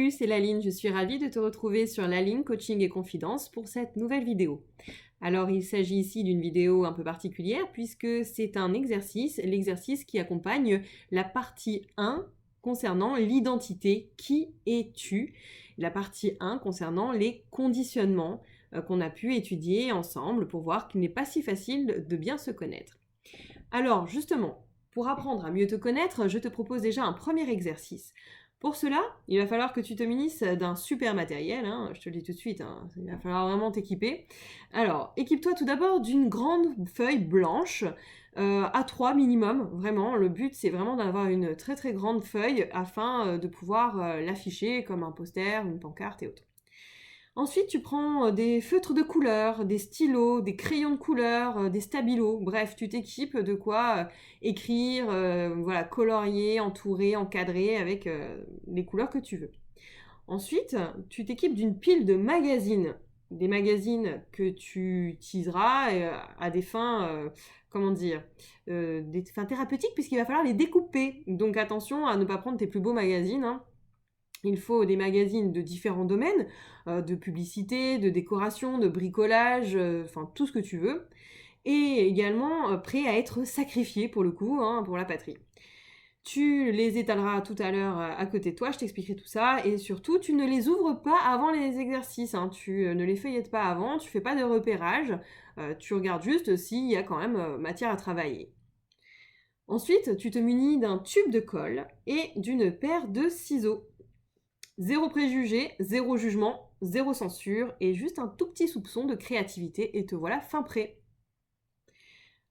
Salut, c'est Laline, je suis ravie de te retrouver sur Laline Coaching et Confidence pour cette nouvelle vidéo. Alors il s'agit ici d'une vidéo un peu particulière puisque c'est un exercice, l'exercice qui accompagne la partie 1 concernant l'identité, qui es-tu, la partie 1 concernant les conditionnements qu'on a pu étudier ensemble pour voir qu'il n'est pas si facile de bien se connaître. Alors justement, pour apprendre à mieux te connaître, je te propose déjà un premier exercice. Pour cela, il va falloir que tu te munisses d'un super matériel, hein, je te le dis tout de suite, hein, il va falloir vraiment t'équiper. Alors, équipe-toi tout d'abord d'une grande feuille blanche, A3 minimum, vraiment. Le but, c'est vraiment d'avoir une très très grande feuille afin de pouvoir l'afficher comme un poster, une pancarte et autres. Ensuite, tu prends des feutres de couleur, des stylos, des crayons de couleur, des stabilos. Bref, tu t'équipes de quoi écrire, voilà, colorier, entourer, encadrer avec les couleurs que tu veux. Ensuite, tu t'équipes d'une pile de magazines. Des magazines que tu utiliseras à des fins, comment dire, des fins thérapeutiques, puisqu'il va falloir les découper. Donc attention à ne pas prendre tes plus beaux magazines, hein. Il faut des magazines de différents domaines, de publicité, de décoration, de bricolage, enfin tout ce que tu veux. Et également prêts à être sacrifiés pour le coup, hein, pour la patrie. Tu les étaleras tout à l'heure à côté de toi, je t'expliquerai tout ça. Et surtout, tu ne les ouvres pas avant les exercices, hein. Tu ne les feuillettes pas avant, tu fais pas de repérage. Tu regardes juste s'il y a quand même matière à travailler. Ensuite, tu te munis d'un tube de colle et d'une paire de ciseaux. Zéro préjugé, zéro jugement, zéro censure et juste un tout petit soupçon de créativité et te voilà fin prêt.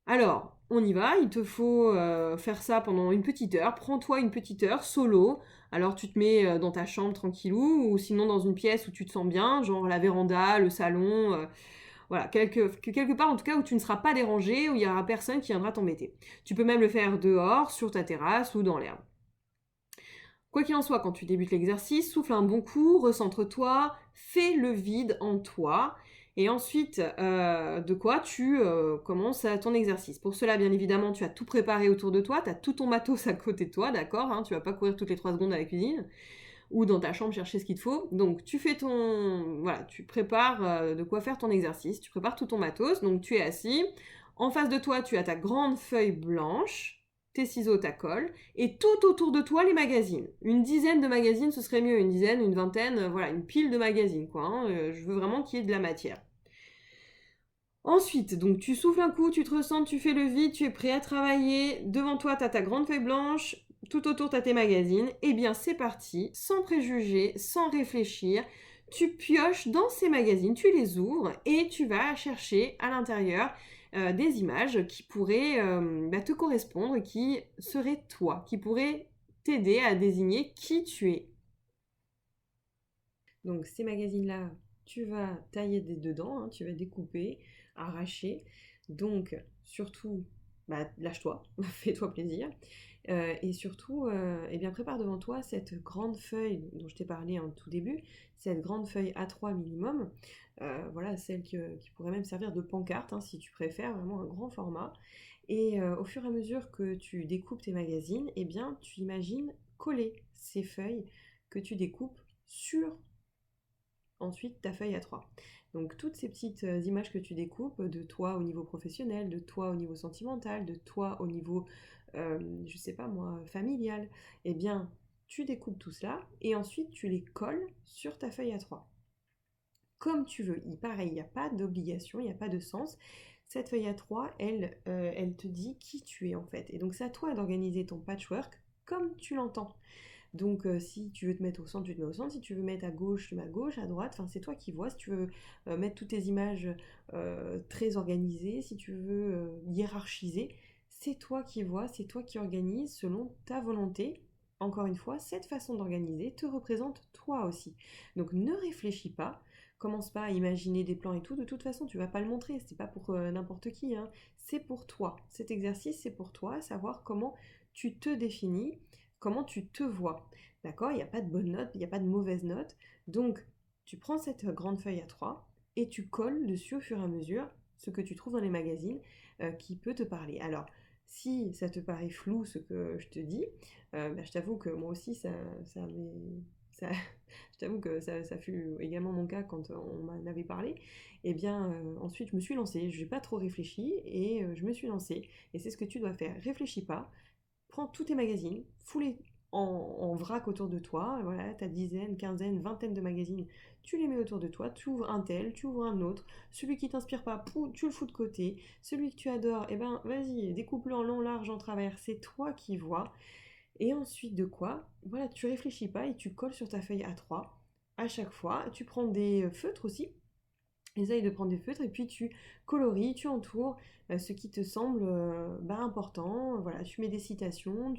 Alors, on y va, il te faut faire ça pendant une petite heure. Prends-toi une petite heure solo. Alors tu te mets dans ta chambre tranquillou ou sinon dans une pièce où tu te sens bien, genre la véranda, le salon, voilà, quelque part en tout cas où tu ne seras pas dérangé, où il n'y aura personne qui viendra t'embêter. Tu peux même le faire dehors, sur ta terrasse ou dans l'herbe. Quoi qu'il en soit, quand tu débutes l'exercice, souffle un bon coup, recentre-toi, fais le vide en toi, et ensuite, de quoi tu commences ton exercice. Pour cela, bien évidemment, tu as tout préparé autour de toi, tu as tout ton matos à côté de toi, d'accord, hein, tu vas pas courir toutes les 3 secondes à la cuisine, ou dans ta chambre chercher ce qu'il te faut. Donc tu fais voilà, tu prépares de quoi faire ton exercice, tu prépares tout ton matos, donc tu es assis. En face de toi, tu as ta grande feuille blanche, tes ciseaux, ta colle, et tout autour de toi, les magazines. Une dizaine de magazines, ce serait mieux, une dizaine, une vingtaine, voilà, une pile de magazines, quoi, hein. Je veux vraiment qu'il y ait de la matière. Ensuite, donc tu souffles un coup, tu te ressens, tu fais le vide, tu es prêt à travailler. Devant toi, tu as ta grande feuille blanche, tout autour, tu as tes magazines. Eh bien, c'est parti, sans préjugés, sans réfléchir. Tu pioches dans ces magazines, tu les ouvres et tu vas chercher à l'intérieur des images qui pourraient te correspondre, qui seraient toi, qui pourraient t'aider à désigner qui tu es. Donc ces magazines-là, tu vas tailler dedans, hein, tu vas découper, arracher. Donc surtout, lâche-toi, fais-toi plaisir. Et surtout, eh bien, prépare devant toi cette grande feuille dont je t'ai parlé en tout début, cette grande feuille A3 minimum, voilà, celle qui pourrait même servir de pancarte, hein, si tu préfères, vraiment un grand format. Et au fur et à mesure que tu découpes tes magazines, eh bien, tu imagines coller ces feuilles que tu découpes sur ensuite ta feuille A3. Donc toutes ces petites images que tu découpes de toi au niveau professionnel, de toi au niveau sentimental, de toi au niveau, je sais pas moi, familial, eh bien tu découpes tout cela et ensuite tu les colles sur ta feuille A3. Comme tu veux, pareil, il n'y a pas d'obligation, il n'y a pas de sens. Cette feuille A3, elle te dit qui tu es en fait. Et donc c'est à toi d'organiser ton patchwork comme tu l'entends. Donc si tu veux te mettre au centre, tu te mets au centre. Si tu veux mettre à gauche, tu mets à gauche, à droite. Enfin, c'est toi qui vois. Si tu veux mettre toutes tes images très organisées, si tu veux hiérarchiser, c'est toi qui vois, c'est toi qui organise selon ta volonté. Encore une fois, cette façon d'organiser te représente toi aussi. Donc ne réfléchis pas, commence pas à imaginer des plans et tout. De toute façon, tu vas pas le montrer. C'est pas pour n'importe qui, hein. C'est pour toi. Cet exercice, c'est pour toi, savoir comment tu te définis, comment tu te vois. D'accord? Il n'y a pas de bonne note, il n'y a pas de mauvaise note. Donc, tu prends cette grande feuille A3 et tu colles dessus au fur et à mesure ce que tu trouves dans les magazines qui peut te parler. Alors, si ça te paraît flou ce que je te dis, je t'avoue que moi aussi ça, je t'avoue que ça fut également mon cas quand on m'en avait parlé. Et bien, ensuite, je me suis lancée. Je n'ai pas trop réfléchi et je me suis lancée. Et c'est ce que tu dois faire. Réfléchis pas. Prends tous tes magazines, fous-les en vrac autour de toi. Voilà, ta dizaine, quinzaine, vingtaine de magazines, tu les mets autour de toi. Tu ouvres un tel, tu ouvres un autre. Celui qui t'inspire pas, tu le fous de côté. Celui que tu adores, eh ben, vas-y, découpe-le en long, large, en travers. C'est toi qui vois. Et ensuite de quoi, voilà, tu réfléchis pas et tu colles sur ta feuille A3 à chaque fois. Tu prends des feutres aussi. Essaye de prendre des feutres et puis tu colories, tu entoures ce qui te semble important. Voilà, tu mets des citations,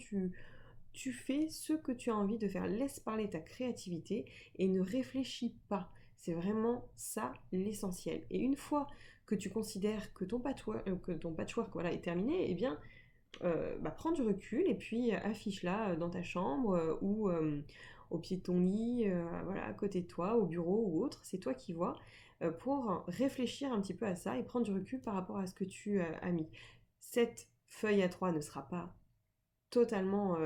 tu fais ce que tu as envie de faire. Laisse parler ta créativité et ne réfléchis pas. C'est vraiment ça l'essentiel. Et une fois que tu considères que ton patchwork voilà, est terminé, eh bien, prends du recul et puis affiche-la dans ta chambre ou au pied de ton lit, voilà, à côté de toi, au bureau ou autre, c'est toi qui vois, pour réfléchir un petit peu à ça et prendre du recul par rapport à ce que tu as mis. Cette feuille A3 ne sera pas totalement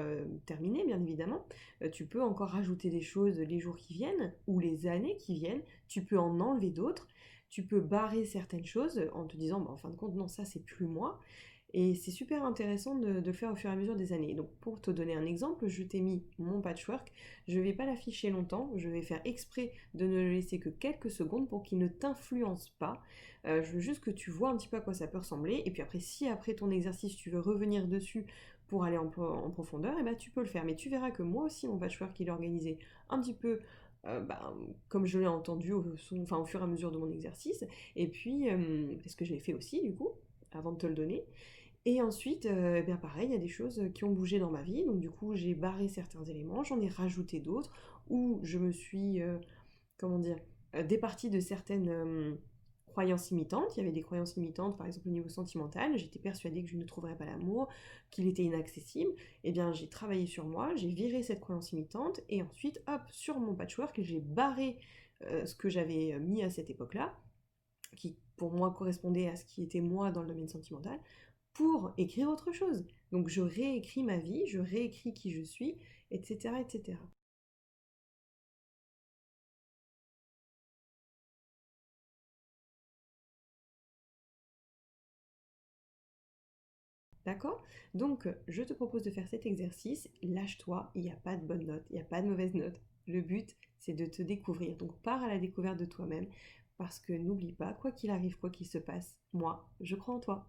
terminée, bien évidemment. Tu peux encore rajouter des choses les jours qui viennent ou les années qui viennent. Tu peux en enlever d'autres. Tu peux barrer certaines choses en te disant, bah, en fin de compte, non, ça, c'est plus moi. Et c'est super intéressant de le faire au fur et à mesure des années. Donc pour te donner un exemple, je t'ai mis mon patchwork, je ne vais pas l'afficher longtemps, je vais faire exprès de ne le laisser que quelques secondes pour qu'il ne t'influence pas. Je veux juste que tu vois un petit peu à quoi ça peut ressembler. Et puis après, si après ton exercice tu veux revenir dessus pour aller en profondeur, et ben tu peux le faire. Mais tu verras que moi aussi mon patchwork il est organisé un petit peu comme je l'ai entendu au fur et à mesure de mon exercice. Et puis, parce que je l'ai fait aussi du coup, avant de te le donner. Et ensuite, eh bien pareil, il y a des choses qui ont bougé dans ma vie, donc du coup j'ai barré certains éléments, j'en ai rajouté d'autres, ou je me suis, comment dire, départie de certaines croyances limitantes. Il y avait des croyances limitantes, par exemple au niveau sentimental, j'étais persuadée que je ne trouverais pas l'amour, qu'il était inaccessible. Eh bien j'ai travaillé sur moi, j'ai viré cette croyance limitante, et ensuite, hop, sur mon patchwork, j'ai barré ce que j'avais mis à cette époque-là, qui pour moi correspondait à ce qui était moi dans le domaine sentimental, pour écrire autre chose. Donc je réécris ma vie, je réécris qui je suis, etc. etc. D'accord? Donc je te propose de faire cet exercice, lâche-toi, il n'y a pas de bonne note, il n'y a pas de mauvaise note. Le but, c'est de te découvrir. Donc pars à la découverte de toi-même, parce que n'oublie pas, quoi qu'il arrive, quoi qu'il se passe, moi, je crois en toi.